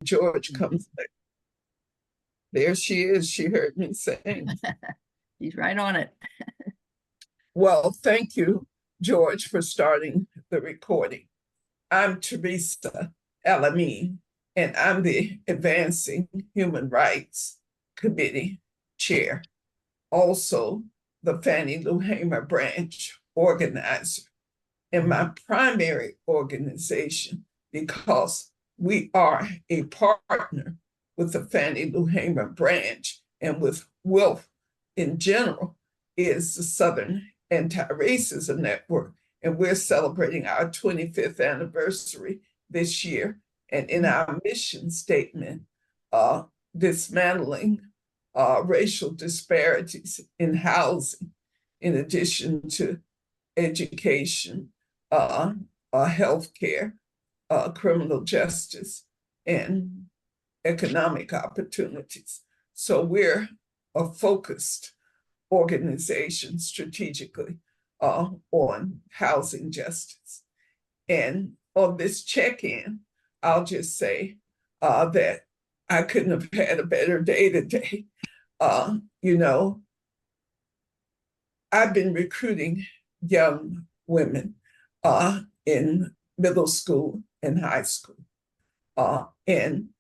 George comes back. There she is. She heard me saying. He's right on it. Well, thank you, George, for starting the recording. I'm Teresa Alameen, and I'm the Advancing Human Rights Committee Chair, also the Fannie Lou Hamer branch organizer. And my primary organization, because we are a partner with the Fannie Lou Hamer branch and with WILF in general, is the Southern Anti-Racism Network. And we're celebrating our 25th anniversary this year. And in our mission statement, dismantling racial disparities in housing, in addition to education, healthcare, criminal justice, and economic opportunities. So we're a focused organization strategically on housing justice. And on this check-in, I'll just say that I couldn't have had a better day today. I've been recruiting young women in middle school and high school. And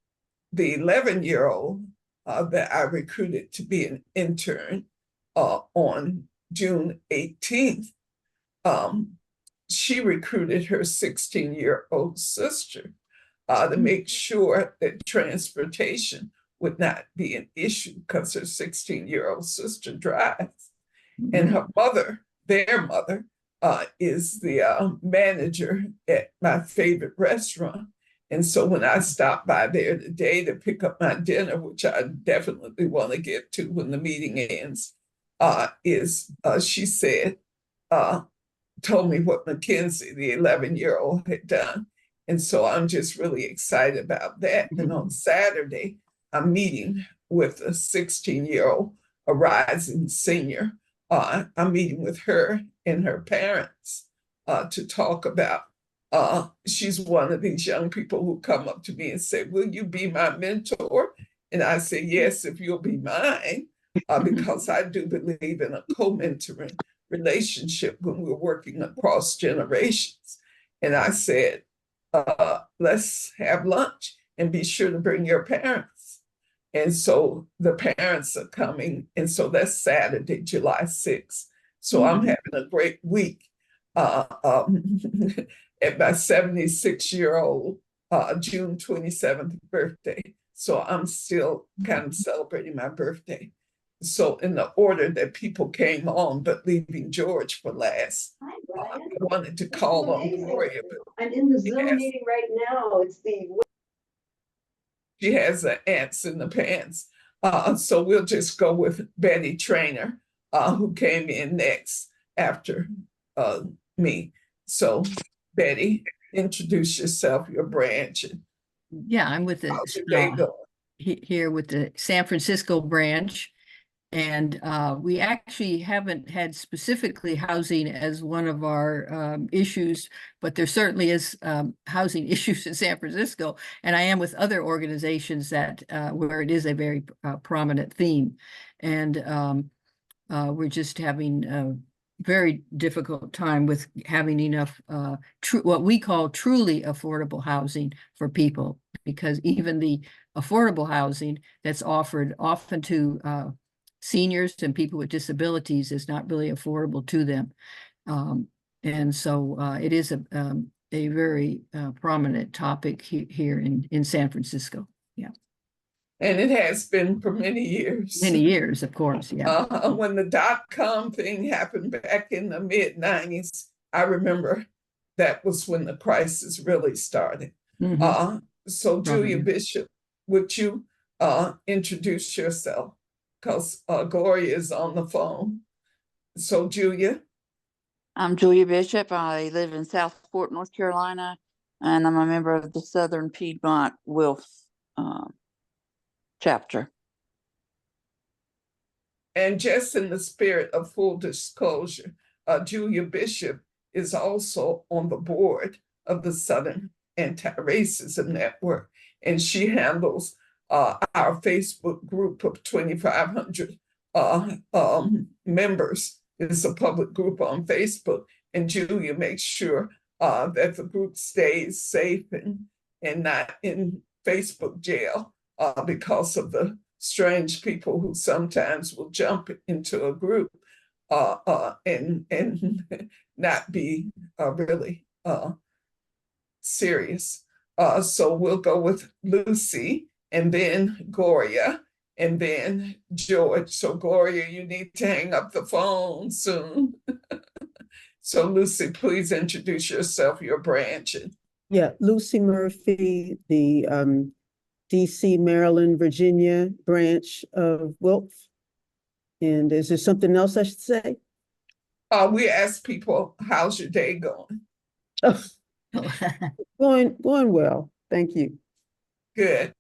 the 11-year-old that I recruited to be an intern on June 18th, she recruited her 16-year-old sister to make sure that transportation would not be an issue because her 16-year-old sister drives. And her mother, their mother, is the manager at my favorite restaurant. And so when I stopped by there today to pick up my dinner, which I definitely want to get to when the meeting ends, she said, told me what Mackenzie, the 11-year-old, had done. And so I'm just really excited about that. And on Saturday, I'm meeting with a 16-year-old, a rising senior. I'm meeting with her and her parents to talk about, she's one of these young people who come up to me and say, will you be my mentor? And I say, yes, if you'll be mine, because I do believe in a co-mentoring relationship when we're working across generations. And I said, let's have lunch and be sure to bring your parents. And so the parents are coming. And so that's Saturday, July 6th. So I'm having a great week at my 76-year-old June 27th birthday. So I'm still kind of celebrating my birthday. So in the order that people came on, but leaving George for last, I wanted to call on Gloria. I'm in the Zoom meeting right now. She has the ants in the pants. So we'll just go with Betty Trainer, who came in next after me. So Betty, introduce yourself, your branch. Yeah, I'm with here with the San Francisco branch. And we actually haven't had specifically housing as one of our issues, but there certainly is housing issues in San Francisco. And I am with other organizations that where it is a very prominent theme. And we're just having a very difficult time with having enough what we call truly affordable housing for people, because even the affordable housing that's offered often to seniors and people with disabilities is not really affordable to them. And so it is a very prominent topic here in San Francisco. Yeah. And it has been for many years. Many years, of course, yeah. When the dot-com thing happened back in the mid-90s, I remember that was when the crisis really started. So Julia Bishop, would you introduce yourself? Because Gloria is on the phone. So Julia? I'm Julia Bishop. I live in Southport, North Carolina, and I'm a member of the Southern Piedmont WILF chapter. And just in the spirit of full disclosure, Julia Bishop is also on the board of the Southern Anti-Racism Network. and she handles our Facebook group of 2,500 members. It's a public group on Facebook, and Julia makes sure that the group stays safe and not in Facebook jail because of the strange people who sometimes will jump into a group and not be really serious. So we'll go with Lucy, and then Gloria, and then George. So Gloria, you need to hang up the phone soon. So Lucy, please introduce yourself, your branch. Yeah, Lucy Murphy, the DC, Maryland, Virginia branch of Wilf. And is there something else I should say? We ask people, how's your day going? Oh, going well. Thank you. Good.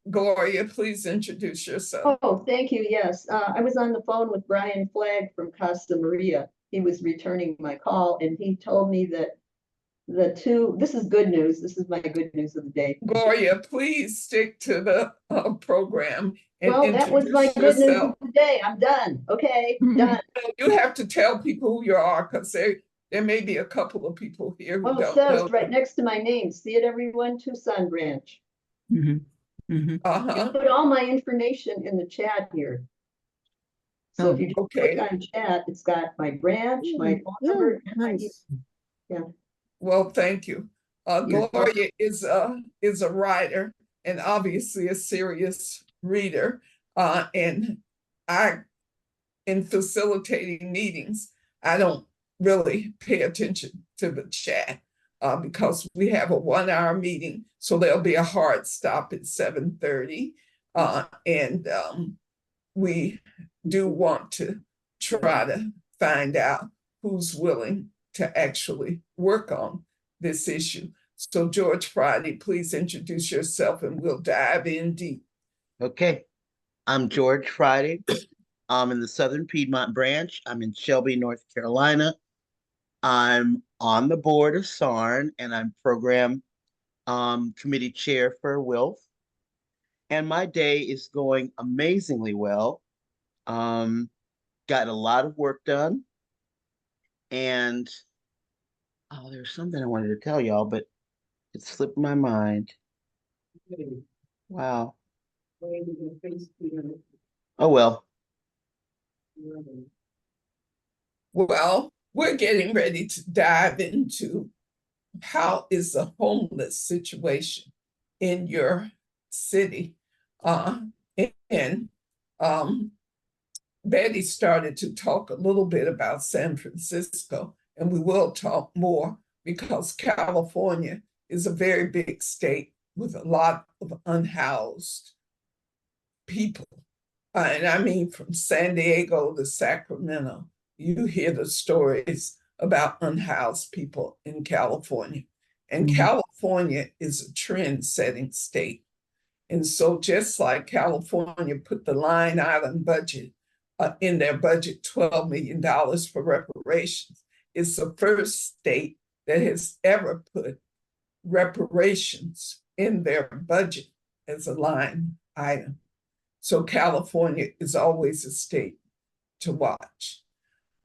Gloria, please introduce yourself. Oh, thank you. Yes. I was on the phone with Brian Flagg from Casa Maria. He was returning my call, and he told me that this is good news. This is my good news of the day. Gloria, please stick to the program. And well, that was my good news of the day. I'm done. Okay, done. You have to tell people who you are, because there may be a couple of people here who don't know. Right next to my name. See it, everyone? Tucson branch. You put all my information in the chat here. So if you just click on chat, it's got my branch, my phone number, and my email. Well, thank you. Gloria is a writer and obviously a serious reader. And in facilitating meetings, I don't really pay attention to the chat because we have a 1-hour meeting. So there'll be a hard stop at 7:30. And we do want to try to find out who's willing to actually work on this issue. So George Friday, please introduce yourself and we'll dive in deep. Okay, I'm George Friday. I'm in the Southern Piedmont branch. I'm in Shelby, North Carolina. I'm on the board of SARN, and I'm program committee chair for WILF. And my day is going amazingly well. Got a lot of work done. And there's something I wanted to tell y'all, but it slipped my mind. Wow. Oh, well. Well, we're getting ready to dive into how is the homeless situation in your city. Betty started to talk a little bit about San Francisco, and we will talk more because California is a very big state with a lot of unhoused people. And I mean, from San Diego to Sacramento, you hear the stories about unhoused people in California. And California is a trend-setting state. And so just like California put the line item budget in their budget, $12 million for reparations, it's the first state that has ever put reparations in their budget as a line item. So California is always a state to watch.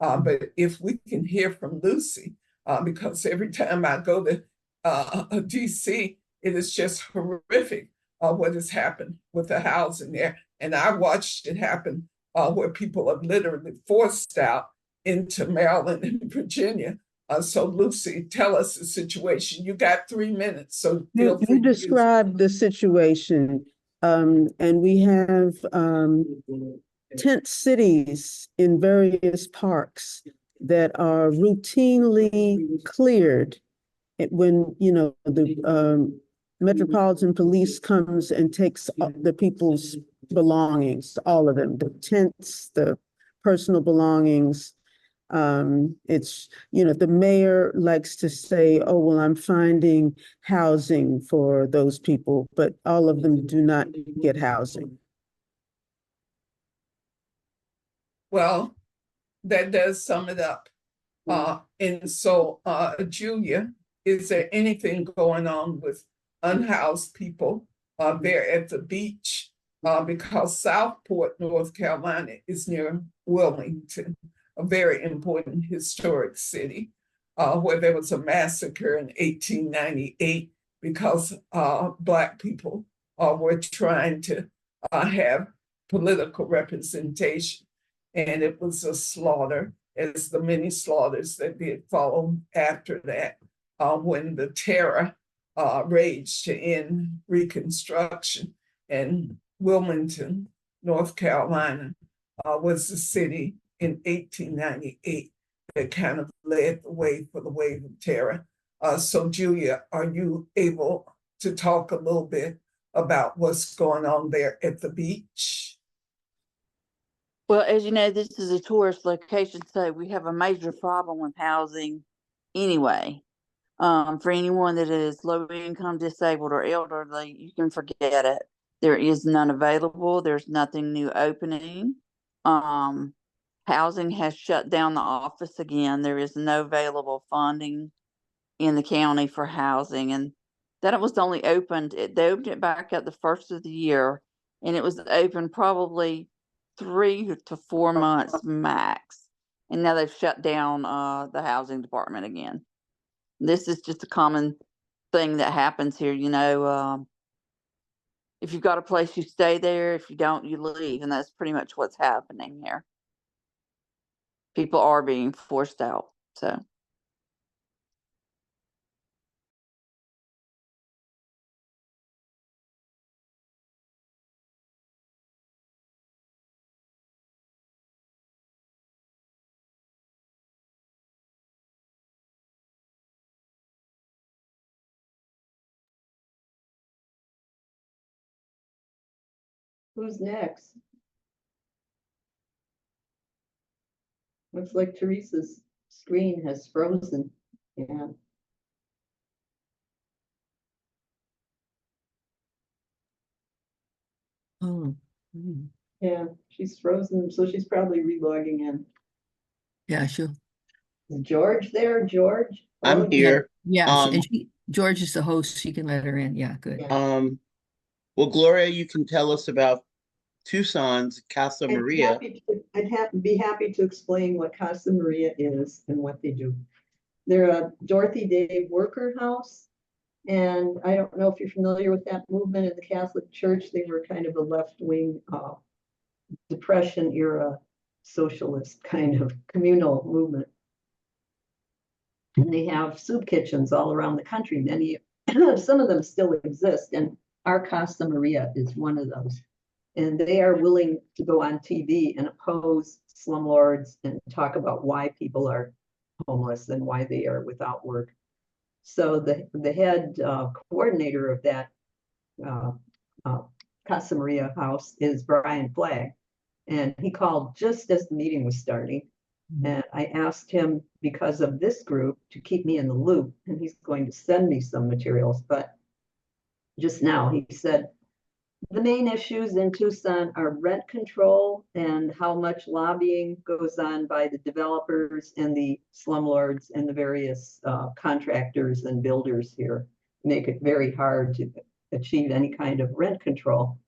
But if we can hear from Lucy, because every time I go to DC, it is just horrific what has happened with the housing there. And I watched it happen where people are literally forced out into Maryland and Virginia. So Lucy, tell us the situation. You got 3 minutes, so feel free. You described the situation, and we have tent cities in various parks that are routinely cleared when, you know, the Metropolitan Police comes and takes the people's belongings, all of them, the tents, the personal belongings. It's, you know, the mayor likes to say, oh, well, I'm finding housing for those people, but all of them do not get housing. Well, that does sum it up. And so, Julia, is there anything going on with unhoused people there at the beach because Southport, North Carolina is near Wilmington, a very important historic city where there was a massacre in 1898 because Black people were trying to have political representation. And it was a slaughter, as the many slaughters that did follow after that, when the terror raged to end Reconstruction. And Wilmington, North Carolina, was the city in 1898 that kind of led the way for the wave of terror. So Julia, are you able to talk a little bit about what's going on there at the beach? Well, as you know, this is a tourist location, so we have a major problem with housing anyway. For anyone that is low income, disabled, or elderly, you can forget it. There is none available. There's nothing new opening. Housing has shut down the office again. There is no available funding in the county for housing. And that was only opened, they opened it back up the first of the year, and it was open probably 3 to 4 months max. And now they've shut down the housing department again. This is just a common thing that happens here, you know. If you've got a place, you stay there. If you don't, you leave. And that's pretty much what's happening here. People are being forced out. So. Who's next? Looks like Teresa's screen has frozen. Yeah. Oh. Yeah, she's frozen, so she's probably relogging in. Yeah, sure. Is George there? George? I'm here. Yeah, and George is the host. She can let her in. Yeah, good. Yeah. Well, Gloria, you can tell us about Tucson's Casa Maria. I'd be happy to explain what Casa Maria is and what they do. They're a Dorothy Day worker house. And I don't know if you're familiar with that movement in the Catholic Church. They were kind of a left-wing Depression era socialist kind of communal movement. And they have soup kitchens all around the country. Many, some of them still exist. And our Casa Maria is one of those. And they are willing to go on TV and oppose slumlords and talk about why people are homeless and why they are without work. So the head coordinator of that Casa Maria house is Brian Flagg. And he called just as the meeting was starting. And I asked him, because of this group, to keep me in the loop. And he's going to send me some materials. But just now he said, the main issues in Tucson are rent control and how much lobbying goes on by the developers and the slumlords and the various contractors and builders here. Make it very hard to achieve any kind of rent control.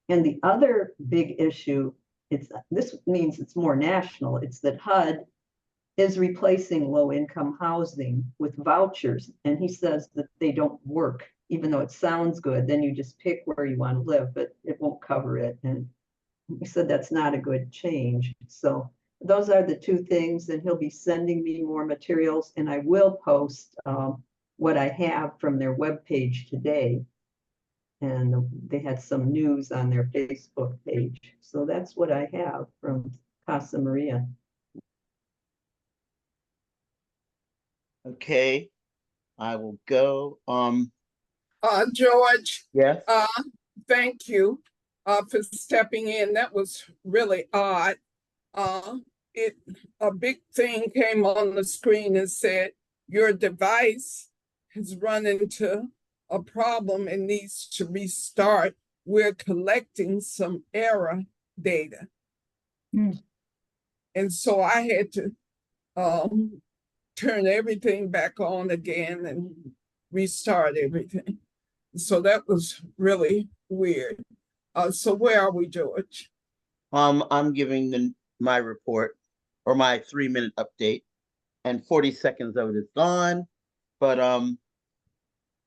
And the other big issue, this means it's more national, it's that HUD is replacing low-income housing with vouchers. And he says that they don't work. Even though it sounds good, then you just pick where you want to live, but it won't cover it. And he said that's not a good change. So those are the two things, and he'll be sending me more materials, and I will post what I have from their webpage today. And they had some news on their Facebook page. So that's what I have from Casa Maria. Okay, I will go. George. Yes. Thank you for stepping in. That was really odd. A big thing came on the screen and said your device has run into a problem and needs to restart. We're collecting some error data. And so I had to turn everything back on again and restart everything. So that was really weird. So where are we, George? I'm giving my report or my 3-minute update, and 40 seconds of it is gone. But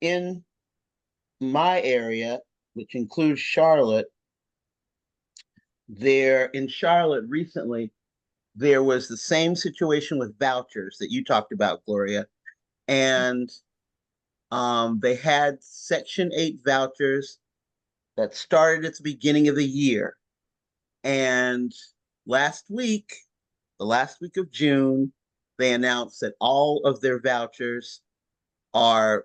in my area, which includes Charlotte, in Charlotte recently, there was the same situation with vouchers that you talked about, Gloria. And they had Section 8 vouchers that started at the beginning of the year. And last week, the last week of June, they announced that all of their vouchers are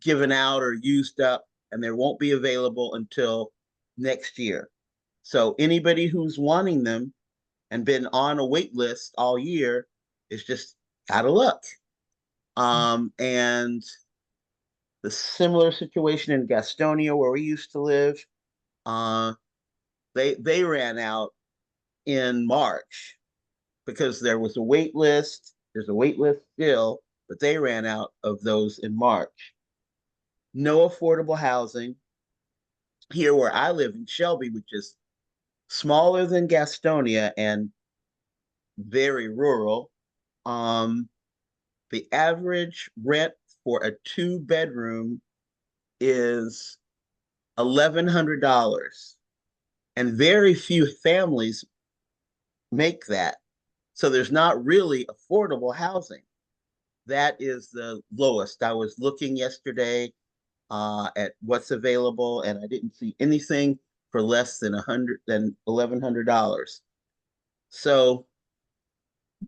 given out or used up, and they won't be available until next year. So anybody who's wanting them and been on a wait list all year is just out of luck. And the similar situation in Gastonia, where we used to live, they ran out in March because there was a wait list. There's a wait list still, but they ran out of those in March. No affordable housing. Here where I live in Shelby, which is smaller than Gastonia and very rural, the average rent for a 2-bedroom is $1,100, and very few families make that. So there's not really affordable housing. That is the lowest. I was looking yesterday at what's available, and I didn't see anything for less than $1,100. So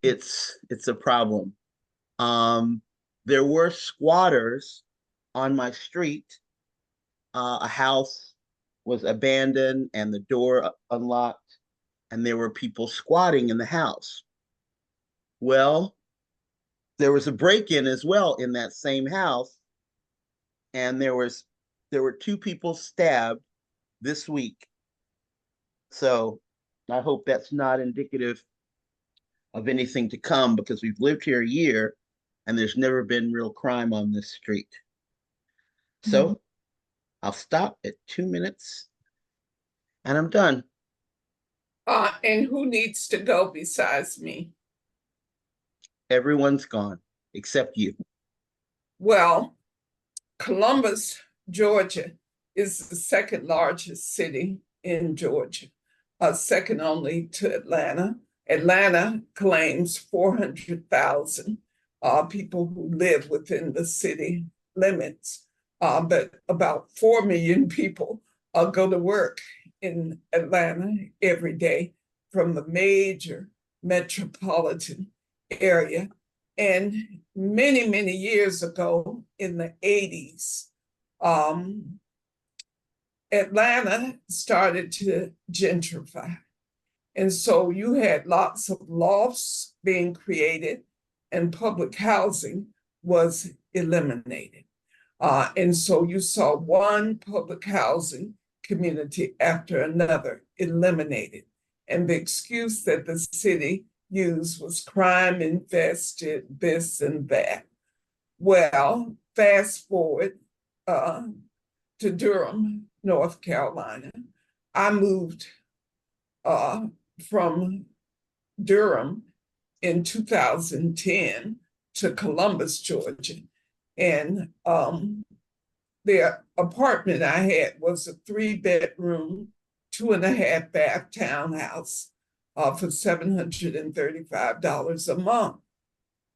it's a problem. There were squatters on my street. A house was abandoned and the door unlocked, and there were people squatting in the house. Well, there was a break-in as well in that same house, and there were 2 people stabbed this week. So I hope that's not indicative of anything to come, because we've lived here a year and there's never been real crime on this street. So I'll stop at 2 minutes and I'm done. And who needs to go besides me? Everyone's gone except you. Well, Columbus, Georgia is the second largest city in Georgia, second only to Atlanta. Atlanta claims 400,000 people who live within the city limits, but about 4 million people go to work in Atlanta every day from the major metropolitan area. And many, many years ago, in the 80s, Atlanta started to gentrify. And so you had lots of lofts being created, and public housing was eliminated. And so you saw one public housing community after another eliminated. And the excuse that the city used was crime infested, this and that. Well, fast forward to Durham, North Carolina. I moved from Durham in 2010 to Columbus, Georgia. And the apartment I had was a 3-bedroom, 2.5-bath townhouse for $735 a month.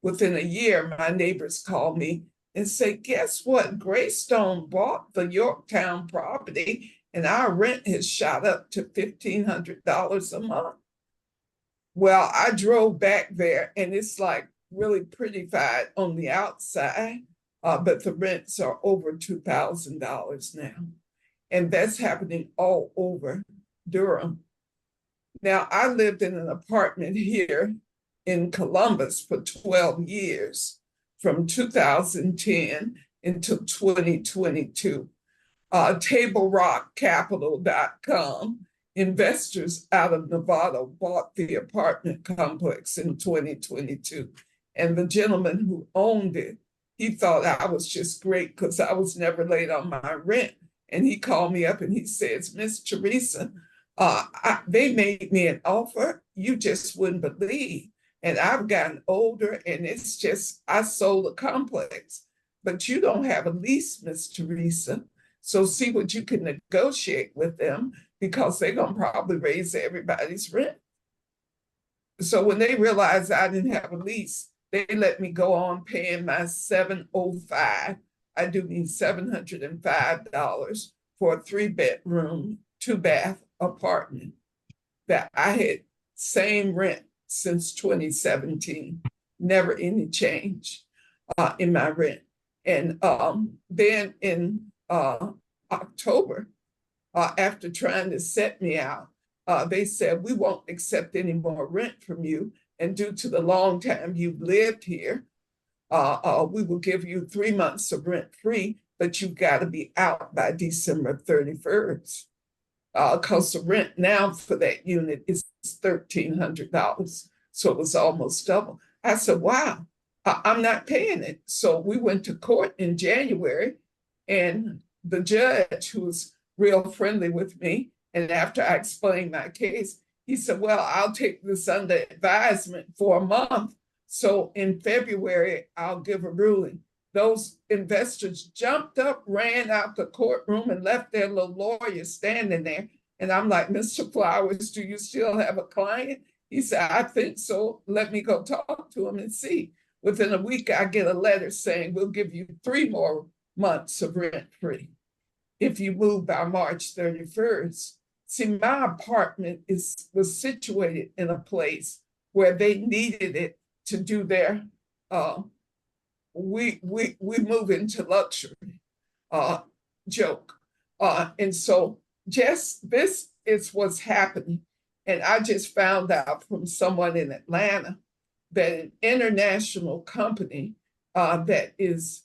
Within a year, my neighbors called me and said, guess what? Greystone bought the Yorktown property and our rent has shot up to $1,500 a month. Well, I drove back there and it's like really prettified on the outside, but the rents are over $2,000 now. And that's happening all over Durham. Now, I lived in an apartment here in Columbus for 12 years, from 2010 until 2022. TableRockCapital.com, investors out of Nevada bought the apartment complex in 2022. And the gentleman who owned it he thought I was just great because I was never late on my rent. And he called me up and he says, Miss Teresa, they made me an offer you just wouldn't believe. And I've gotten older and it's just, I sold a complex, but you don't have a lease, Miss Teresa. So see what you can negotiate with them because they're going to probably raise everybody's rent. So when they realized I didn't have a lease, they let me go on paying my $705. I do need $705 for a 3-bedroom, 2-bath apartment that I had same rent since 2017, never any change in my rent. And then in October, after trying to set me out, they said, we won't accept any more rent from you. And due to the long time you've lived here, we will give you 3 months of rent free, but you've got to be out by December 31st. Because the rent now for that unit is $1,300. So it was almost double. I said, wow, I'm not paying it. So we went to court in January, and the judge, who was real friendly with me, and after I explained my case, he said, well, I'll take this under advisement for a month. So in February, I'll give a ruling. Those investors jumped up, ran out the courtroom, and left their little lawyer standing there. And I'm like, Mr. Flowers, do you still have a client? He said, I think so. Let me go talk to him and see. Within a week, I get a letter saying, we'll give you 3 more months of rent free if you move by March 31st. See, my apartment was situated in a place where they needed it to do their, we move into luxury joke. And so just this is what's happening. And I just found out from someone in Atlanta that an international company that is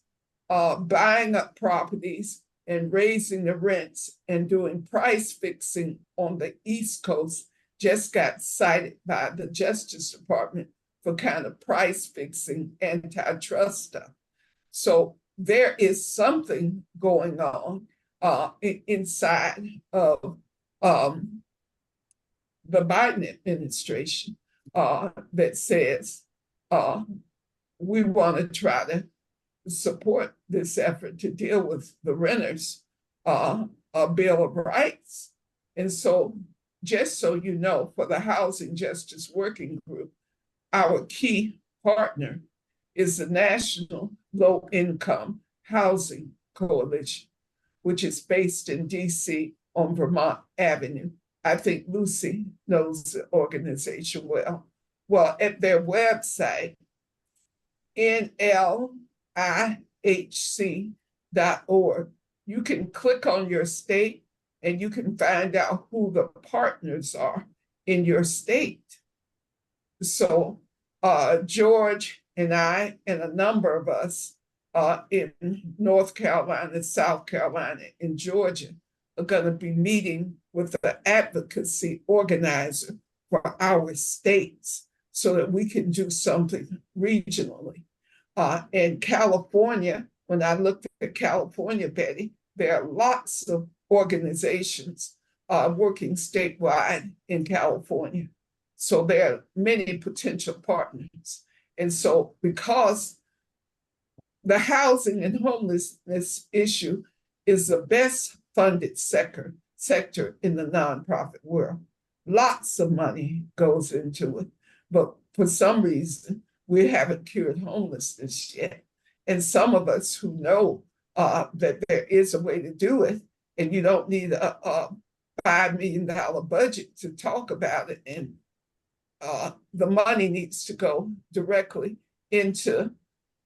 buying up properties and raising the rents and doing price fixing on the East Coast just got cited by the Justice Department for kind of price fixing, antitrust stuff. So there is something going on inside of the Biden administration that says we want to try to support this effort to deal with the renters' Bill of Rights. And so, just so you know, for the Housing Justice Working Group, our key partner is the National Low Income Housing Coalition, which is based in DC on Vermont Avenue. I think Lucy knows the organization well. Well, at their website, nlihc.org, you can click on your state and you can find out who the partners are in your state. So George and I and a number of us in North Carolina, South Carolina, and Georgia are going to be meeting with the advocacy organizer for our states so that we can do something regionally. In California, when I looked at California, Betty, there are lots of organizations working statewide in California. So there are many potential partners. And so because the housing and homelessness issue is the best funded sector in the nonprofit world, lots of money goes into it. But for some reason, we haven't cured homelessness yet. And some of us who know that there is a way to do it, and you don't need a $5 million budget to talk about it, and the money needs to go directly into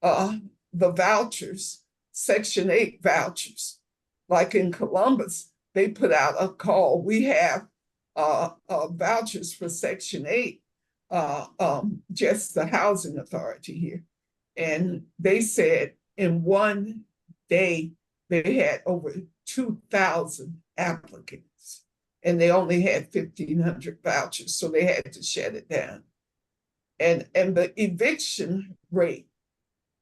the vouchers, Section 8 vouchers. Like in Columbus, they put out a call. We have vouchers for Section 8, just the housing authority here. And they said in one day, they had over 2,000 applicants and they only had 1,500 vouchers. So they had to shut it down. And the eviction rate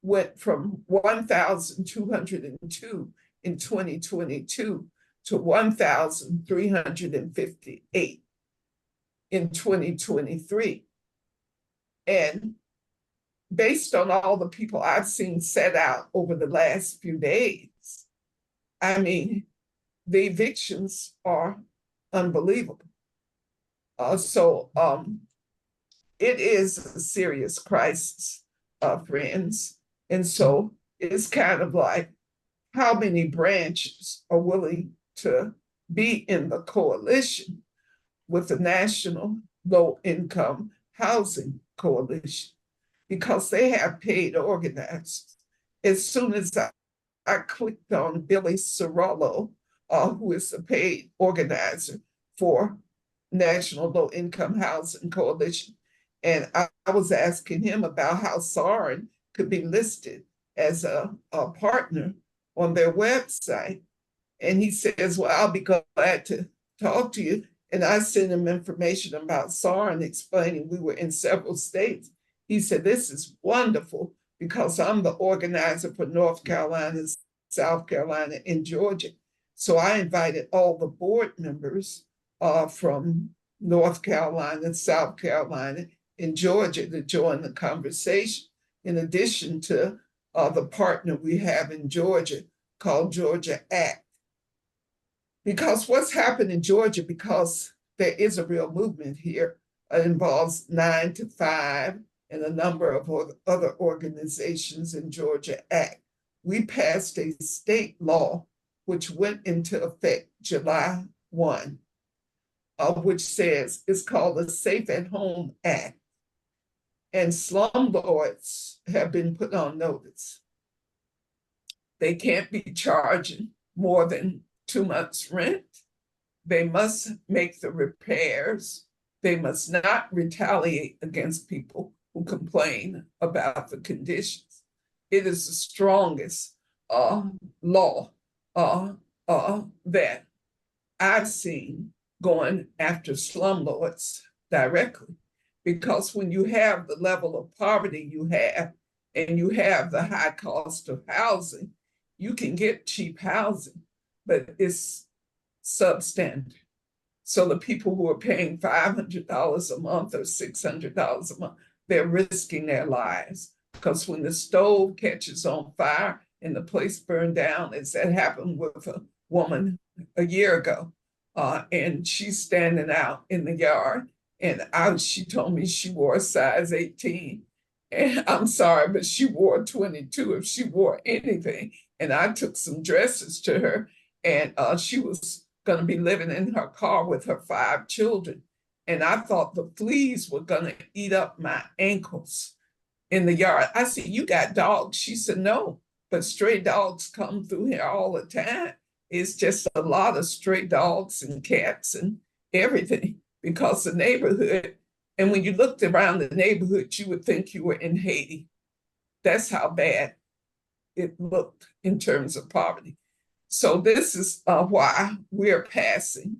went from 1,202 in 2022 to 1,358 in 2023. And based on all the people I've seen set out over the last few days, I mean, the evictions are unbelievable. It is a serious crisis, friends. And so it's kind of like, how many branches are willing to be in the coalition with the National Low Income Housing Coalition? Because they have paid organizers. As soon as I clicked on Billy Cirillo, who is a paid organizer for National Low Income Housing Coalition, and I was asking him about how SARN could be listed as a partner on their website. And he says, well, I'll be glad to talk to you. And I sent him information about SARN, explaining we were in several states. He said, this is wonderful because I'm the organizer for North Carolina, South Carolina, and Georgia. So I invited all the board members from North Carolina, South Carolina, and Georgia to join the conversation, in addition to the partner we have in Georgia called Georgia ACT. Because what's happened in Georgia, because there is a real movement here, it involves 9 to 5 and a number of other organizations in Georgia ACT. We passed a state law which went into effect July 1, which says it's called the Safe at Home Act. And slumlords have been put on notice. They can't be charging more than 2 months' rent. They must make the repairs. They must not retaliate against people who complain about the conditions. It is the strongest law that I've seen going after slumlords directly. Because when you have the level of poverty you have, and you have the high cost of housing, you can get cheap housing, but it's substandard. So the people who are paying $500 a month or $600 a month, they're risking their lives. Because when the stove catches on fire and the place burned down, as that happened with a woman a year ago, and she's standing out in the yard, and she told me she wore a size 18. And I'm sorry, but she wore 22 if she wore anything. And I took some dresses to her, and she was going to be living in her car with her 5 children. And I thought the fleas were going to eat up my ankles in the yard. I said, you got dogs? She said, no, but stray dogs come through here all the time. It's just a lot of stray dogs and cats and everything, because the neighborhood, and when you looked around the neighborhood, you would think you were in Haiti. That's how bad it looked in terms of poverty. So this is why we're passing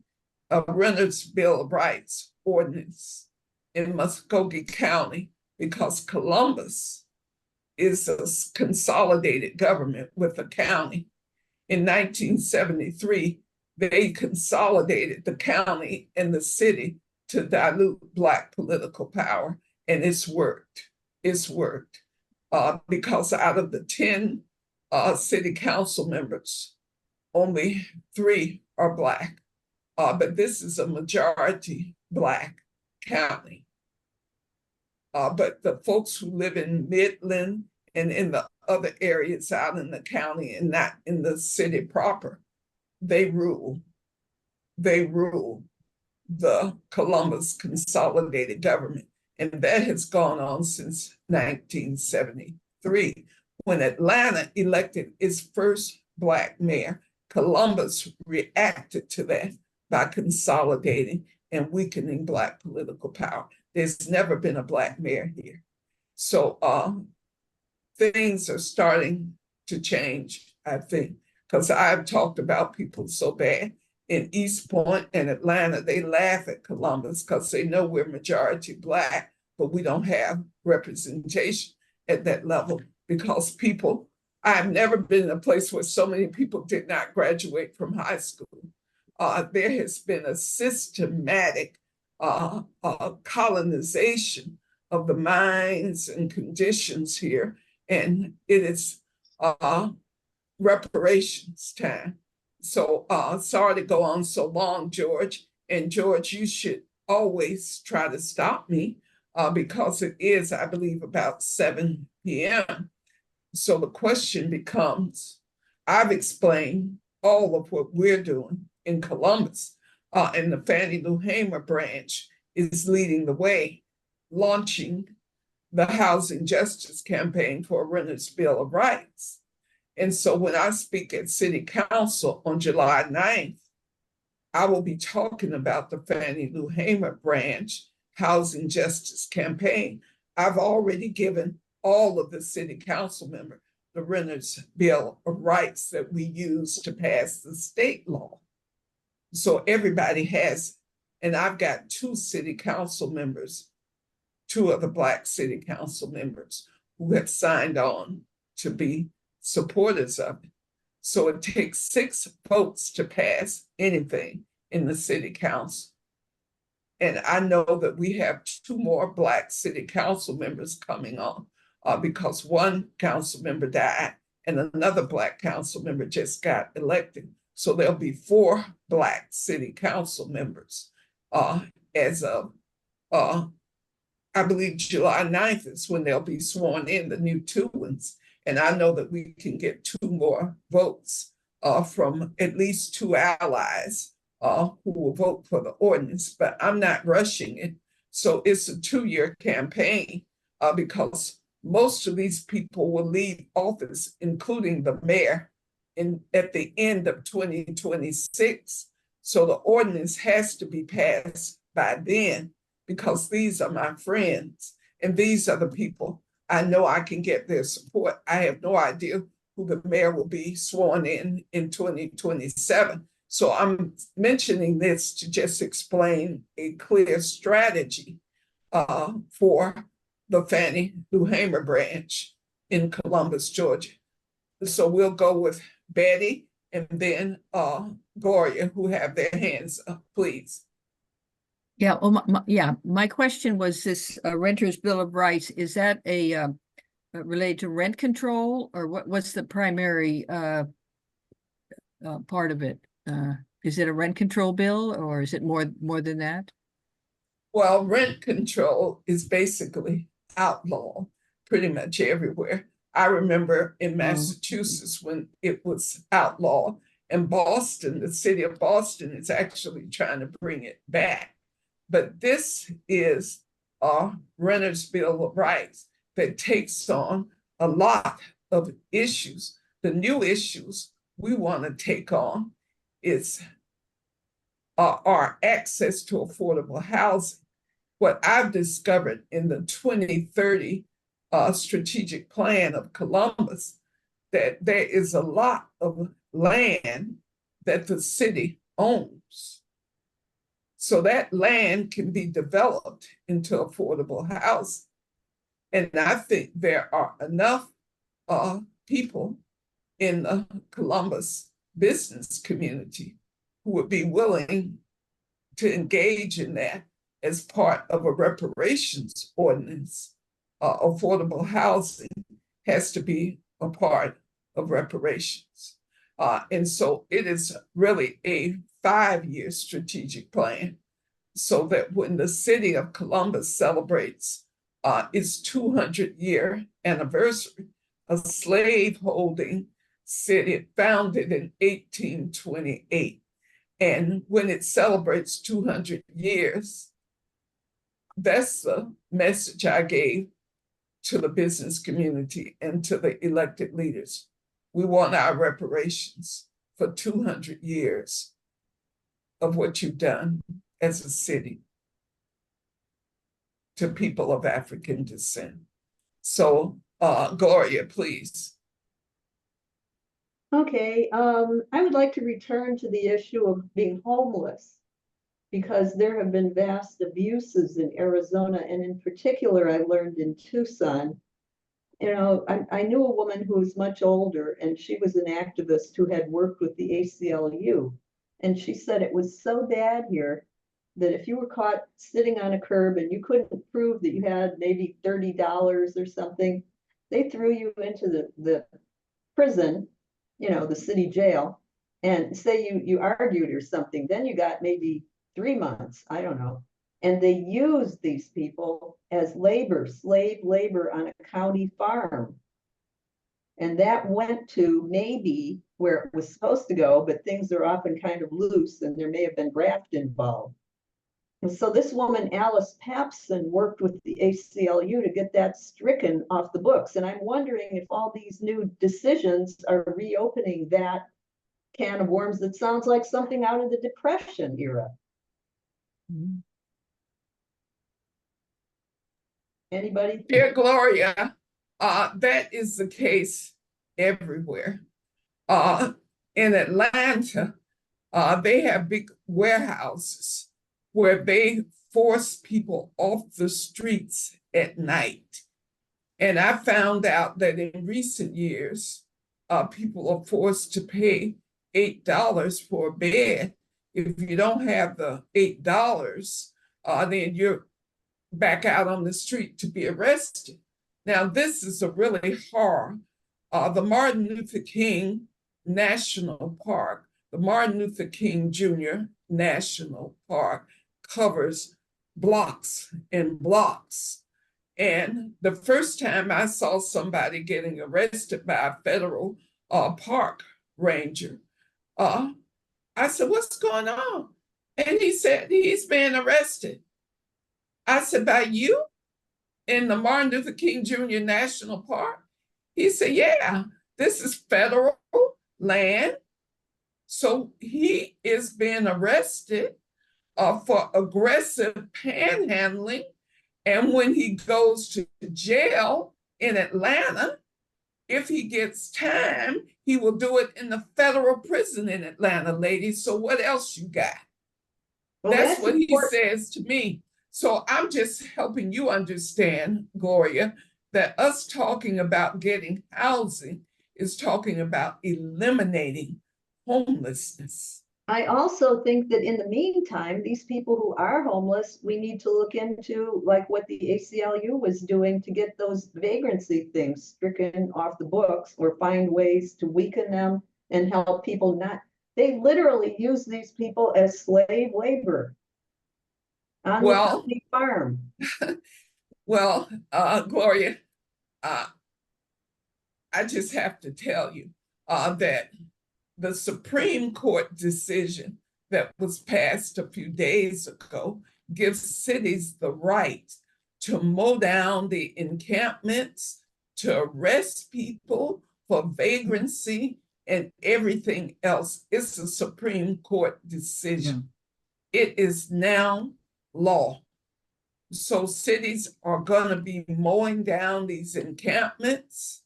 a Renters' Bill of Rights ordinance in Muscogee County, because Columbus is a consolidated government with a county. In 1973, they consolidated the county and the city to dilute Black political power, and it's worked. It's worked because out of the 10 city council members, only 3 are Black, but this is a majority Black county. But the folks who live in Midland and in the other areas out in the county and not in the city proper, they rule. They rule the Columbus consolidated government. And that has gone on since 1973. When Atlanta elected its first Black mayor, Columbus reacted to that by consolidating and weakening Black political power. There's never been a Black mayor here. So things are starting to change, I think, because I've talked about people so bad. In East Point and Atlanta, they laugh at Columbus because they know we're majority Black, but we don't have representation at that level. because people, I've never been in a place where so many people did not graduate from high school. There has been a systematic colonization of the minds and conditions here, and it is reparations time. So sorry to go on so long, George. And George, you should always try to stop me because it is, I believe, about 7 p.m. So the question becomes, I've explained all of what we're doing in Columbus, and the Fannie Lou Hamer branch is leading the way, launching the Housing Justice Campaign for a Renters' Bill of Rights. And so when I speak at City Council on July 9th, I will be talking about the Fannie Lou Hamer branch Housing Justice Campaign. I've already given all of the City Council members the Renters' Bill of Rights that we use to pass the state law. So everybody has, and I've got 2 City Council members, 2 of the Black City Council members who have signed on to be supporters of it. So it takes 6 votes to pass anything in the City Council. And I know that we have 2 more Black City Council members coming on because 1 council member died and another Black council member just got elected. So there'll be 4 Black City Council members as of, I believe July 9th is when they'll be sworn in, the new 2 ones. And I know that we can get 2 more votes from at least 2 allies who will vote for the ordinance, but I'm not rushing it. So it's a 2-year campaign because most of these people will leave office, including the mayor, at the end of 2026. So the ordinance has to be passed by then because these are my friends and these are the people I know I can get their support. I have no idea who the mayor will be sworn in 2027. So I'm mentioning this to just explain a clear strategy for the Fannie Lou Hamer branch in Columbus, Georgia. So we'll go with Betty and then Gloria, who have their hands up, please. Yeah, my question was this Renters' Bill of Rights, is that a related to rent control, or what's the primary part of it? Is it a rent control bill, or is it more than that? Well, rent control is basically outlawed pretty much everywhere. I remember in Massachusetts when it was outlawed, and Boston, the city of Boston, is actually trying to bring it back. But this is a Renters' Bill of Rights that takes on a lot of issues. The new issues we want to take on is our access to affordable housing. What I've discovered in the 2030 strategic plan of Columbus, that there is a lot of land that the city owns. So that land can be developed into affordable housing. And I think there are enough people in the Columbus business community who would be willing to engage in that as part of a reparations ordinance. Affordable housing has to be a part of reparations. And so it is really a 5-year strategic plan, so that when the city of Columbus celebrates its 200-year anniversary, a slave-holding city founded in 1828. And when it celebrates 200 years, that's the message I gave to the business community and to the elected leaders. We want our reparations for 200 years of what you've done as a city to people of African descent. So, Gloria, please. Okay, I would like to return to the issue of being homeless, because there have been vast abuses in Arizona, and in particular, I learned in Tucson, You know, I knew a woman who was much older, and she was an activist who had worked with the ACLU. And she said it was so bad here that if you were caught sitting on a curb and you couldn't prove that you had maybe $30 or something, they threw you into the prison, you know, the city jail, and say you argued or something, then you got maybe 3 months, I don't know. And they used these people as labor, slave labor on a county farm. And that went to maybe where it was supposed to go, but things are often kind of loose and there may have been graft involved. And so this woman, Alice Papson, worked with the ACLU to get that stricken off the books. And I'm wondering if all these new decisions are reopening that can of worms that sounds like something out of the Depression era. Mm-hmm. Anybody? Dear Gloria, that is the case everywhere. In Atlanta, they have big warehouses where they force people off the streets at night. And I found out that in recent years, people are forced to pay $8 for a bed. If you don't have the $8, then you're back out on the street to be arrested. Now, this is a really horror. The Martin Luther King National Park, the Martin Luther King Jr. National Park, covers blocks and blocks. And the first time I saw somebody getting arrested by a federal park ranger, I said, "What's going on?" And he said, "He's being arrested." I said, "By you in the Martin Luther King Jr. National Park?" He said, "Yeah, this is federal land." So he is being arrested for aggressive panhandling. And when he goes to jail in Atlanta, if he gets time, he will do it in the federal prison in Atlanta, ladies. So what else you got? Well, that's what he says to me. So I'm just helping you understand, Gloria, that us talking about getting housing is talking about eliminating homelessness. I also think that in the meantime, these people who are homeless, we need to look into like what the ACLU was doing to get those vagrancy things stricken off the books or find ways to weaken them and help people not. They literally use these people as slave labor on the county farm. Well, Gloria, I just have to tell you that the Supreme Court decision that was passed a few days ago gives cities the right to mow down the encampments, to arrest people for vagrancy and everything else. It's a Supreme Court decision. Yeah. It is now law. So cities are going to be mowing down these encampments.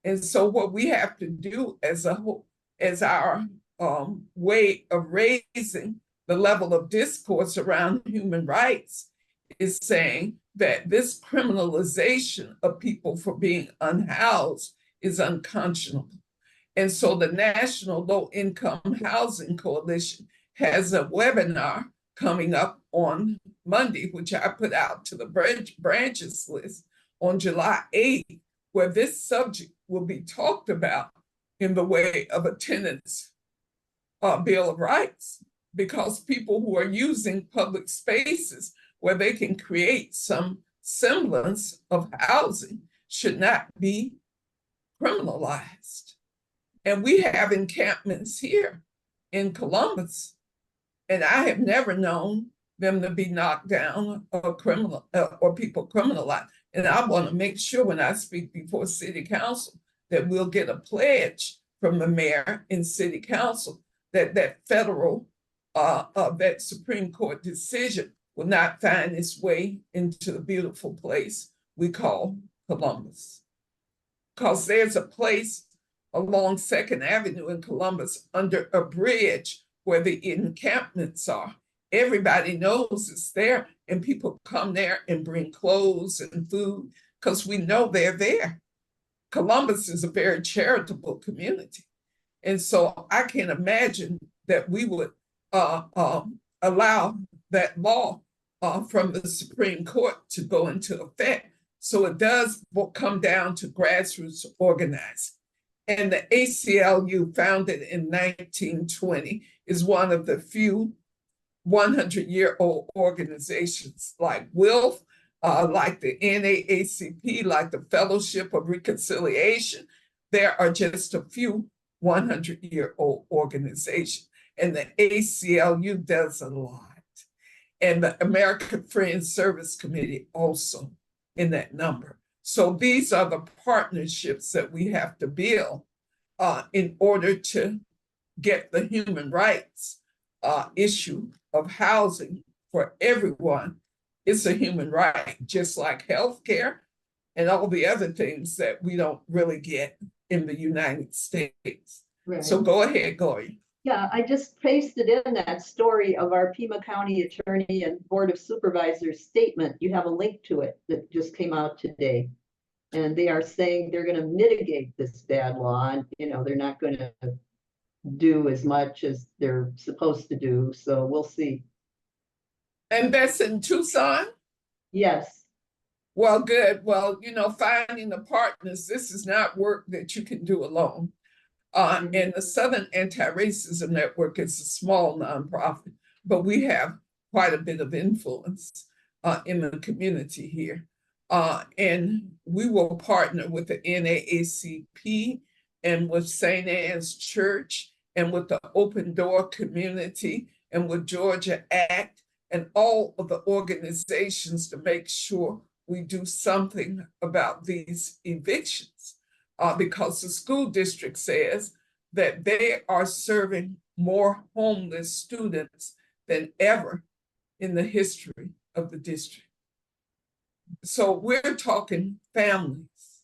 And so what we have to do as our way of raising the level of discourse around human rights is saying that this criminalization of people for being unhoused is unconscionable. And so the National Low Income Housing Coalition has a webinar coming up on Monday, which I put out to the branches list on July 8th, where this subject will be talked about in the way of a tenant's Bill of Rights, because people who are using public spaces where they can create some semblance of housing should not be criminalized. And we have encampments here in Columbus, and I have never known them to be knocked down or people criminalized. And I want to make sure when I speak before City Council that we'll get a pledge from the mayor and City Council that that Supreme Court decision will not find its way into the beautiful place we call Columbus. Because there's a place along 2nd Avenue in Columbus under a bridge where the encampments are. Everybody knows it's there, and people come there and bring clothes and food because we know they're there. Columbus is a very charitable community. And so I can imagine that we would allow that law from the Supreme Court to go into effect. So it does come down to grassroots organizing. And the ACLU, founded in 1920, is one of the few 100-year-old organizations like WILF, like the NAACP, like the Fellowship of Reconciliation. There are just a few 100-year-old organizations, and the ACLU does a lot. And the American Friends Service Committee also in that number. So these are the partnerships that we have to build in order to get the human rights issue of housing for everyone. It's a human right, just like healthcare and all the other things that we don't really get in the United States. Right. So go ahead, Gloria. Yeah, I just pasted in that story of our Pima County Attorney and Board of Supervisors statement. You have a link to it that just came out today. And they are saying they're going to mitigate this bad law, and they're not going to do as much as they're supposed to do. So we'll see. And that's in Tucson? Yes. Well, good. Well, finding the partners, this is not work that you can do alone. And the Southern Anti-Racism Network is a small nonprofit, but we have quite a bit of influence in the community here. And we will partner with the NAACP and with St. Anne's Church and with the Open Door community and with Georgia Act and all of the organizations to make sure we do something about these evictions. Because the school district says that they are serving more homeless students than ever in the history of the district. So we're talking families,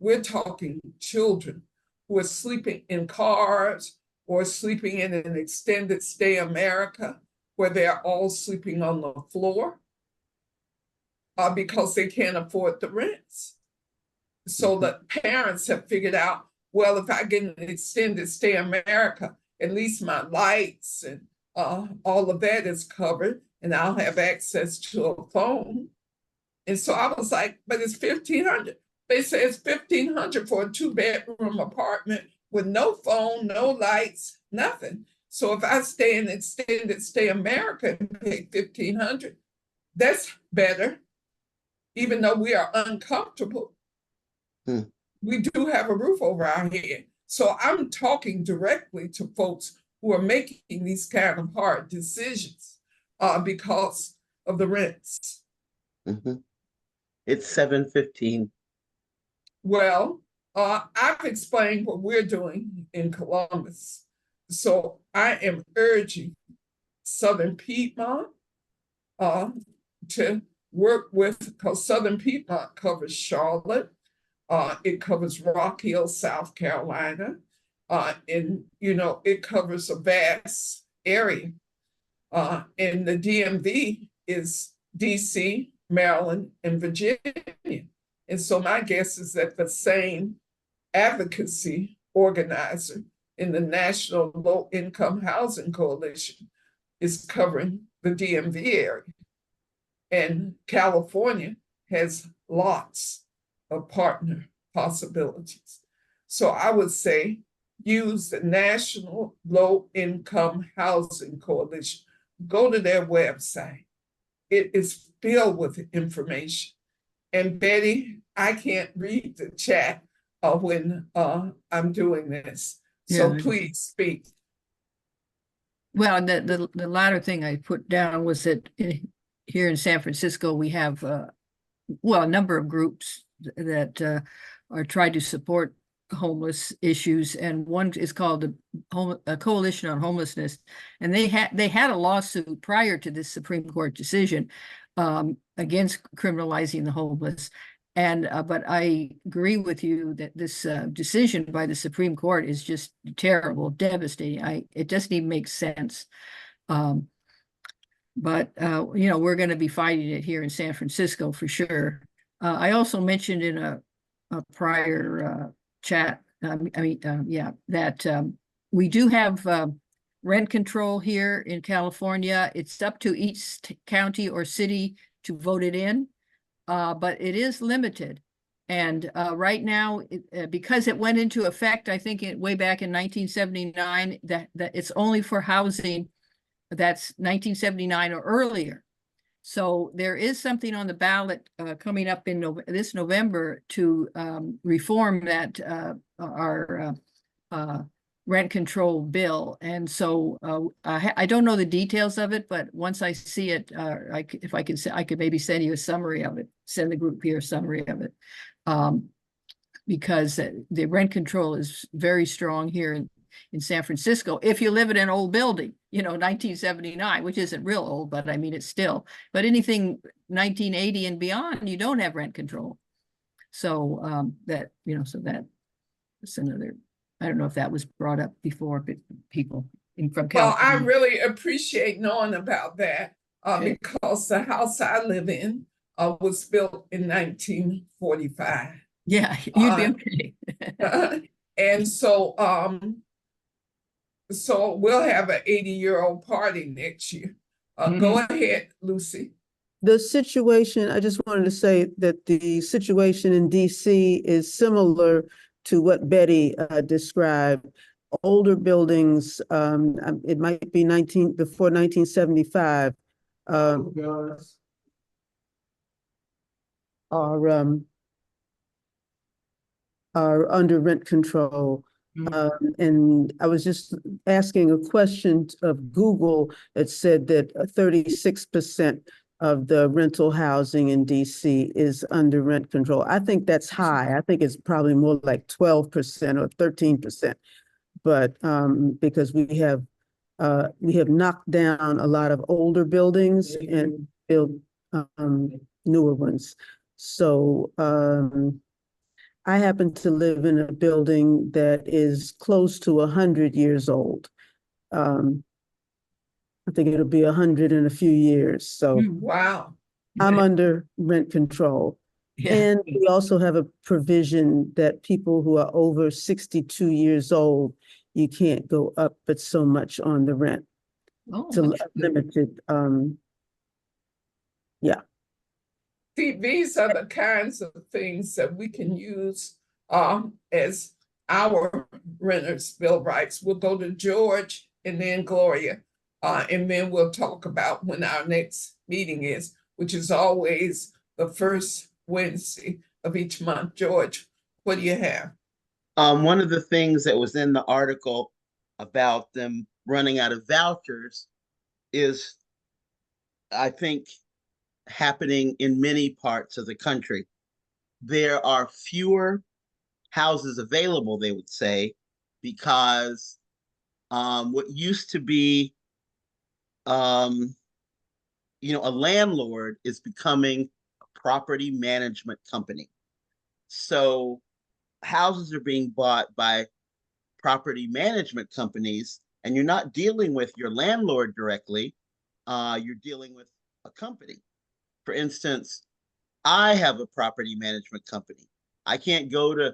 we're talking children who are sleeping in cars or sleeping in an extended stay America where they're all sleeping on the floor because they can't afford the rents. So the parents have figured out, well, if I get an extended stay America, at least my lights and all of that is covered, and I'll have access to a phone. And so I was like, but it's $1,500. They say it's $1,500 for a 2-bedroom apartment with no phone, no lights, nothing. So if I stay in extended stay America and pay $1,500, that's better, even though we are uncomfortable. We do have a roof over our head. So I'm talking directly to folks who are making these kind of hard decisions because of the rents. It's 7:15. Well, I've explained what we're doing in Columbus. So I am urging Southern Piedmont to work with, because Southern Piedmont covers Charlotte, it covers Rock Hill, South Carolina, and it covers a vast area. And the DMV is DC, Maryland, and Virginia. And so my guess is that the same advocacy organizer in the National Low Income Housing Coalition is covering the DMV area. And California has lots of partner possibilities. So I would say use the National Low Income Housing Coalition. Go to their website. It is filled with information. And Betty, I can't read the chat when I'm doing this. So please speak. Well, the latter thing I put down was that here in San Francisco, we have, a number of groups that are trying to support homeless issues, and one is called the Coalition on Homelessness, and they had a lawsuit prior to this Supreme Court decision against criminalizing the homeless. And but I agree with you that this decision by the Supreme Court is just terrible, devastating. It doesn't even make sense. But we're going to be fighting it here in San Francisco for sure. I also mentioned in a prior chat, that we do have rent control here in California. It's up to each county or city to vote it in, but it is limited. And right now, because it went into effect, I think way back in 1979, that it's only for housing that's 1979 or earlier. So there is something on the ballot coming up in this November to reform that our rent control bill. And so I don't know the details of it, but once I see it, if I could, I could maybe send you a summary of it, send the group here a summary of it. Because the rent control is very strong here in San Francisco. If you live in an old building, 1979, which isn't real old, but I mean, it's still, but anything 1980 and beyond, you don't have rent control. So that's another, I don't know if that was brought up before, but people from California. Well, I really appreciate knowing about that because the house I live in was built in 1945. Yeah, you'd be okay. And so we'll have an 80-year-old party next year. Go ahead, Lucy. The situation, I just wanted to say that the situation in DC is similar to what Betty described. Older buildings, it might be before 1975, are under rent control. And I was just asking a question of Google that said that 36% of the rental housing in DC is under rent control. I think that's high. I think it's probably more like 12% or 13%. But because we have knocked down a lot of older buildings and built newer ones. So I happen to live in a building that is close to 100 years old. I think it'll be 100 in a few years. So wow, I'm under rent control. Yeah. And we also have a provision that people who are over 62 years old, you can't go up but so much on the rent. It's limited. Yeah. See, these are the kinds of things that we can use as our renters' bill of rights. We'll go to George and then Gloria, and then we'll talk about when our next meeting is, which is always the first Wednesday of each month. George, what do you have? One of the things that was in the article about them running out of vouchers is, I think, happening in many parts of the country. There are fewer houses available, they would say, because what used to be, a landlord is becoming a property management company. So houses are being bought by property management companies, and you're not dealing with your landlord directly, you're dealing with a company. For instance, I have a property management company. I can't go to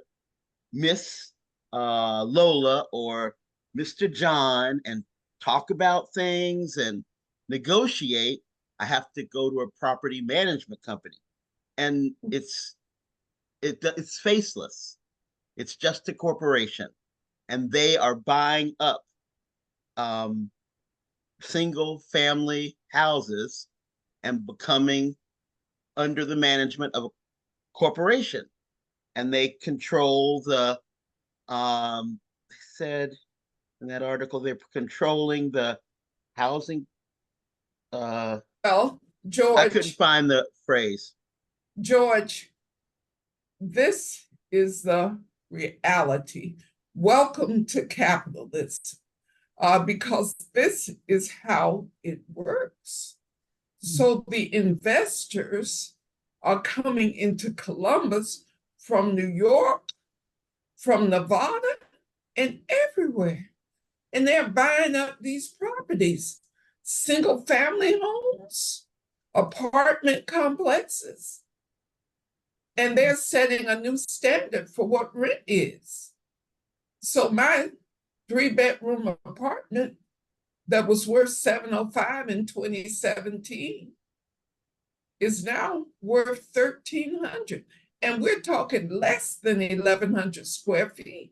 Miss Lola or Mr. John and talk about things and negotiate. I have to go to a property management company, and it's faceless. It's just a corporation, and they are buying up single family houses and becoming under the management of a corporation. And they control the, they said in that article, they're controlling the housing. Well, George, I couldn't find the phrase. George, this is the reality. Welcome to capitalism, because this is how it works. So the investors are coming into Columbus from New York, from Nevada, and everywhere. And they're buying up these properties, single family homes, apartment complexes. And they're setting a new standard for what rent is. So my 3-bedroom apartment that was worth $705 in 2017 is now worth $1,300. And we're talking less than 1,100 square feet.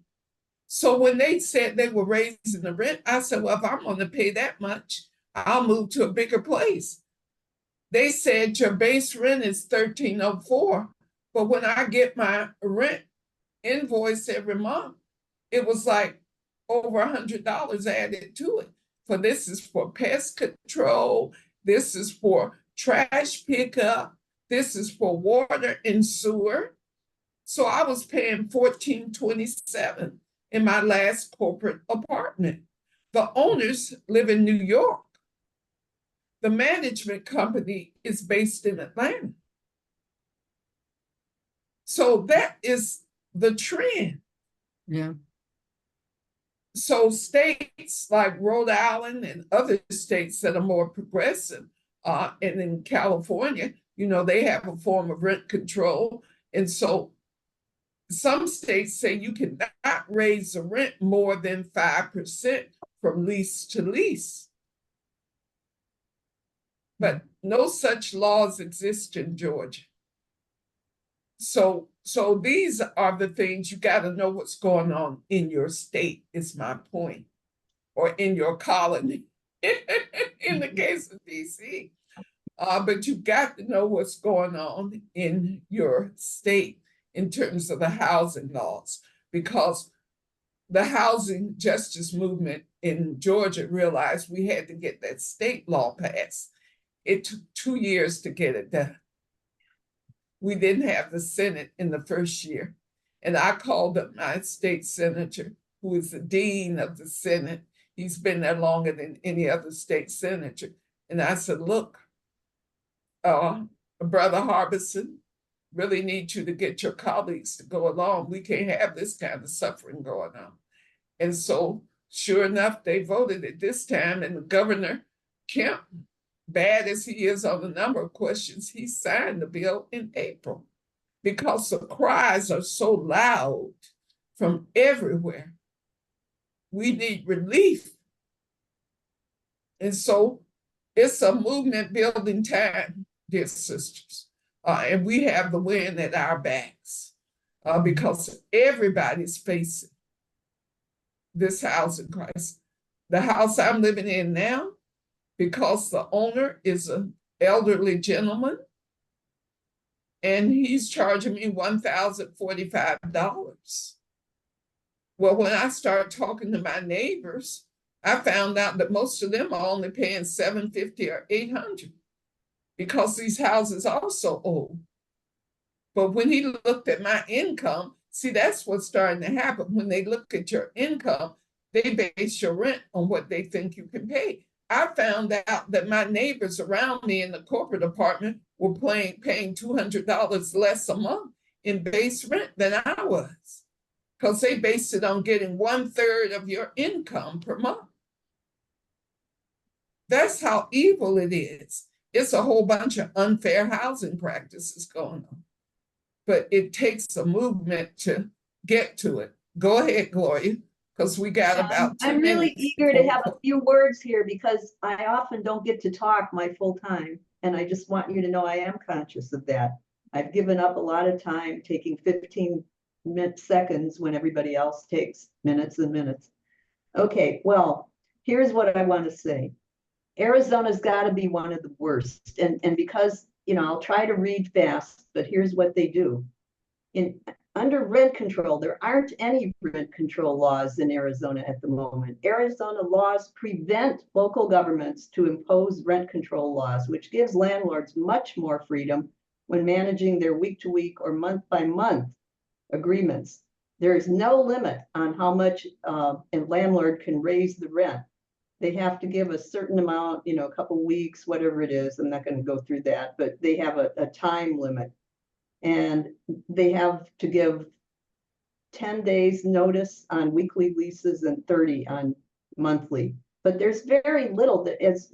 So when they said they were raising the rent, I said, well, if I'm going to pay that much, I'll move to a bigger place. They said your base rent is $1,304, but when I get my rent invoice every month, it was like over $100 added to it. For this is for pest control, this is for trash pickup, this is for water and sewer. So I was paying $1,427 in my last corporate apartment. The owners live in New York. The management company is based in Atlanta. So that is the trend. Yeah. So states like Rhode Island and other states that are more progressive, and in California, you know, they have a form of rent control. And so some states say you cannot raise the rent more than 5% from lease to lease. But no such laws exist in Georgia. So these are the things you got to know what's going on in your state, is my point, or in your colony, in the case of DC. But you got to know what's going on in your state in terms of the housing laws, because the housing justice movement in Georgia realized we had to get that state law passed. It took 2 years to get it done. We didn't have the Senate in the first year. And I called up my state senator, who is the dean of the Senate. He's been there longer than any other state senator. And I said, look, Brother Harbison, really need you to get your colleagues to go along. We can't have this kind of suffering going on. And so, sure enough, they voted it this time. And the Governor Kemp, bad as he is on a number of questions, he signed the bill in April because the cries are so loud from everywhere. We need relief. And so it's a movement building time, dear sisters. And we have the wind at our backs because everybody's facing this housing crisis. The house I'm living in now, because the owner is an elderly gentleman and he's charging me $1,045. Well, when I started talking to my neighbors, I found out that most of them are only paying $750 or $800 because these houses are so old. But when he looked at my income, see, that's what's starting to happen. When they look at your income, they base your rent on what they think you can pay. I found out that my neighbors around me in the corporate apartment were paying $200 less a month in base rent than I was, because they based it on getting 1/3 of your income per month. That's how evil it is. It's a whole bunch of unfair housing practices going on. But it takes a movement to get to it. Go ahead, Gloria, because we got about 2 I'm really minutes. eager to have a few words here because I often don't get to talk my full time. And I just want you to know I am conscious of that. I've given up a lot of time taking 15 seconds when everybody else takes minutes and minutes. Okay, well, here's what I want to say. Arizona's got to be one of the worst. And because, you know, I'll try to read fast, but here's what they do. Under rent control, there aren't any rent control laws in Arizona at the moment. Arizona laws prevent local governments to impose rent control laws, which gives landlords much more freedom when managing their week-to-week or month-by-month agreements. There is no limit on how much a landlord can raise the rent. They have to give a certain amount, you know, a couple weeks, whatever it is. I'm not going to go through that, but they have a time limit. And they have to give 10 days notice on weekly leases and 30 on monthly. But there's very little that, as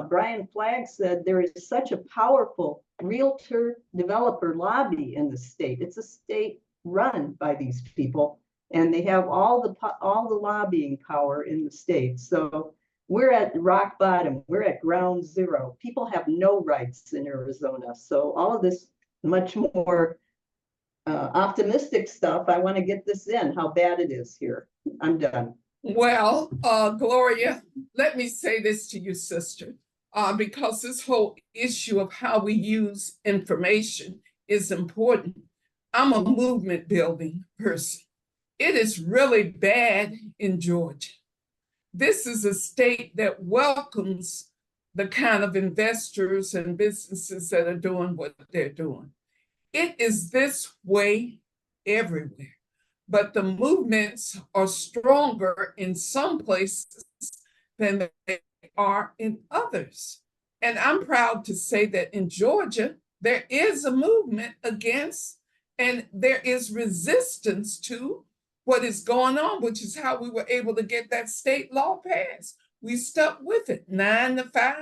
Brian Flagg said, there is such a powerful realtor developer lobby in the state. It's a state run by these people, and they have all the lobbying power in the state. So we're at rock bottom. We're at ground zero. People have no rights in Arizona. So all of this much more optimistic stuff, I want to get this in, how bad it is here. I'm done. Well, Gloria, let me say this to you, sister, because this whole issue of how we use information is important. I'm a movement building person. It is really bad in Georgia. This is a state that welcomes the kind of investors and businesses that are doing what they're doing. It is this way everywhere. But the movements are stronger in some places than they are in others. And I'm proud to say that in Georgia, there is a movement against, and there is resistance to what is going on, which is how we were able to get that state law passed. We stuck with it, 9 to 5,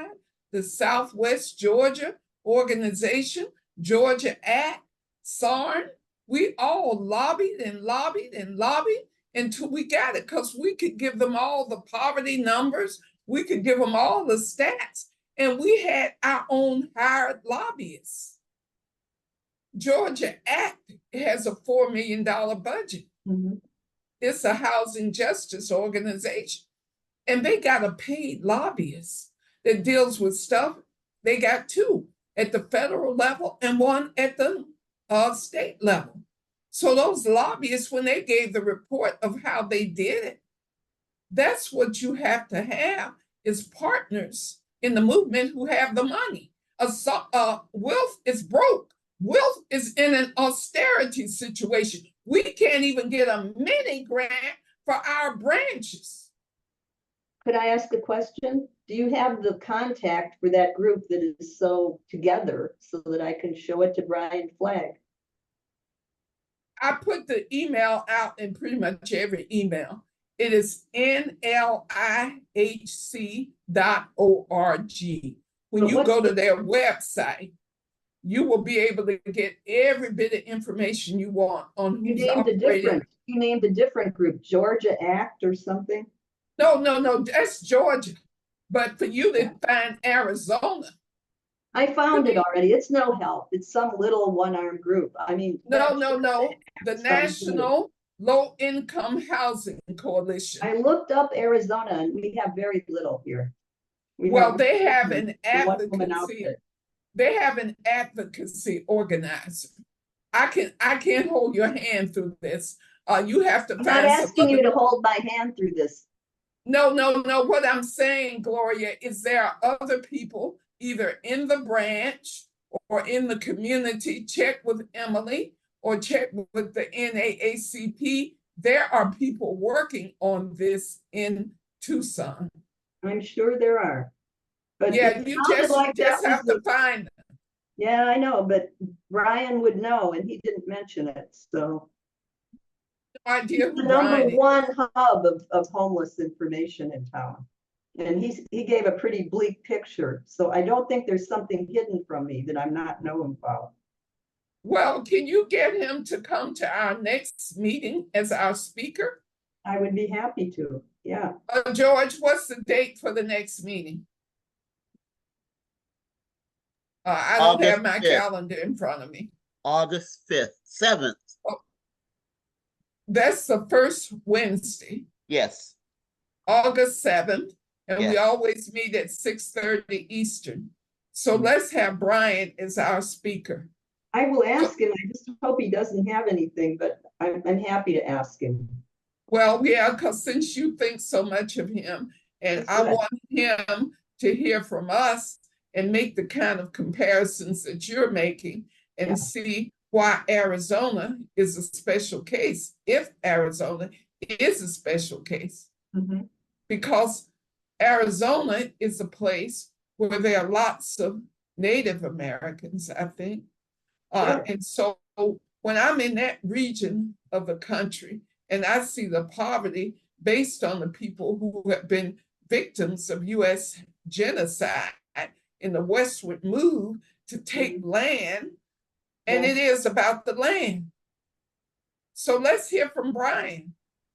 the Southwest Georgia Organization, Georgia Act, SARN. We all lobbied and lobbied and lobbied until we got it, because we could give them all the poverty numbers. We could give them all the stats, and we had our own hired lobbyists. Georgia Act has a $4 million budget. Mm-hmm. It's a housing justice organization, and they got a paid lobbyist that deals with stuff. They got 2 at the federal level and 1 at the state level. So those lobbyists, when they gave the report of how they did it, that's what you have to have, is partners in the movement who have the money. Wilf is broke. Wilf is in an austerity situation. We can't even get a mini grant for our branches. Could I ask a question? Do you have the contact for that group that is so together so that I can show it to Brian Flagg? I put the email out in pretty much every email. It is nlihc.org. When you go to their website, you will be able to get every bit of information you want on who's operating. You named a different group, Georgia Act or something? No, that's Georgia. But for you to find Arizona. I found it already. It's no help. It's some little one-armed group. I mean. No. The National Low Income Housing Coalition. I looked up Arizona and we have very little here. They have an advocacy. They have an advocacy organizer. I can't hold your hand through this. You have to find. I'm not asking you to hold my hand through this. No. What I'm saying, Gloria, is there are other people either in the branch or in the community. Check with Emily or check with the NAACP. There are people working on this in Tucson. I'm sure there are. But yeah, you just have to find them. Yeah, I know, but Brian would know, and he didn't mention it. So no idea the number one hub of homeless information in town. And he gave a pretty bleak picture. So I don't think there's something hidden from me that I'm not knowing about. Well, can you get him to come to our next meeting as our speaker? I would be happy to, yeah. George, what's the date for the next meeting? I don't have my calendar in front of me. August 5th, 7th. Oh, that's the first Wednesday. Yes. August 7th. And we always meet at 6:30 Eastern. So let's have Brian as our speaker. I will ask him. I just hope he doesn't have anything, but I'm happy to ask him. Well, yeah, because since you think so much of him, and I want him to hear from us and make the kind of comparisons that you're making and see why Arizona is a special case, if Arizona is a special case. Mm-hmm. Because Arizona is a place where there are lots of Native Americans, I think. And so when I'm in that region of the country and I see the poverty based on the people who have been victims of US genocide in the West would move to take land, and Yeah. it is about the land. So let's hear from Brian.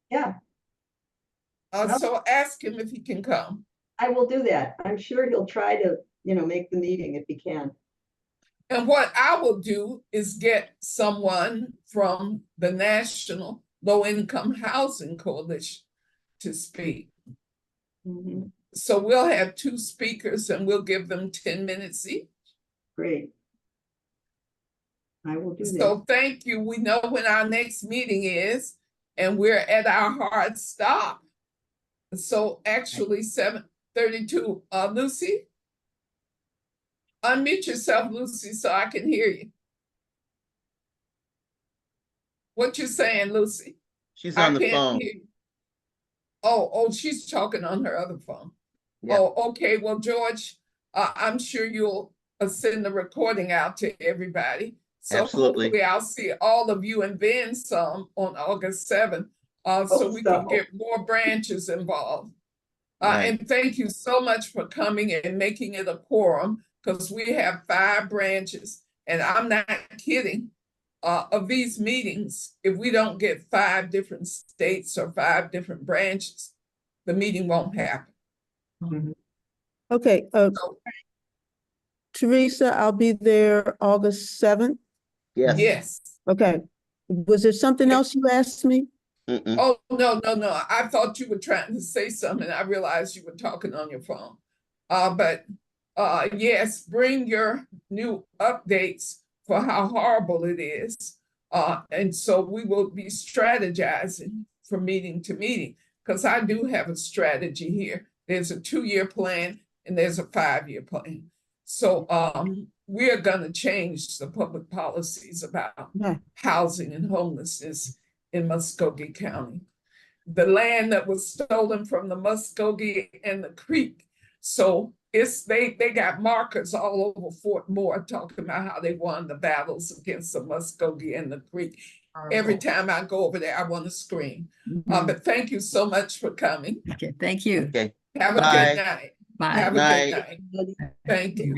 Yeah, Well- So ask him if he can come. I will do that. I'm sure he'll try to, make the meeting if he can. And what I will do is get someone from the National Low Income Housing Coalition to speak. Mhm. So we'll have 2 speakers and we'll give them 10 minutes each. Great. I will do that. So thank you. We know when our next meeting is, and we're at our hard stop. So actually 7:32. Lucy? Unmute yourself, Lucy, so I can hear you. What you saying, Lucy? She's I on the can't phone. hear you. Oh, she's talking on her other phone. Yeah. Oh, okay. Well, George, I'm sure you'll send the recording out to everybody. So Absolutely. hopefully I'll see all of you and then some on August 7th, so we can get more branches involved. Right. And thank you so much for coming and making it a quorum, because we have 5 branches, and I'm not kidding. Of these meetings, if we don't get 5 different states or 5 different branches, the meeting won't happen. Okay, So, Teresa, I'll be there August 7th. Yes. yes. Okay. Was there something else you asked me? Mm-mm. Oh, no. I thought you were trying to say something. I realized you were talking on your phone. But yes, bring your new updates for how horrible it is. And so we will be strategizing from meeting to meeting, because I do have a strategy here. There's a 2-year plan and there's a 5-year plan. So we are going to change the public policies about housing and homelessness in Muskogee County. The land that was stolen from the Muskogee and the Creek. So they got markers all over Fort Moore talking about how they won the battles against the Muskogee and the Creek. Every time I go over there, I want to scream. But thank you so much for coming. Okay, thank you. Okay. Have a Bye. good night. Bye. Have a Night. good night. Thank you.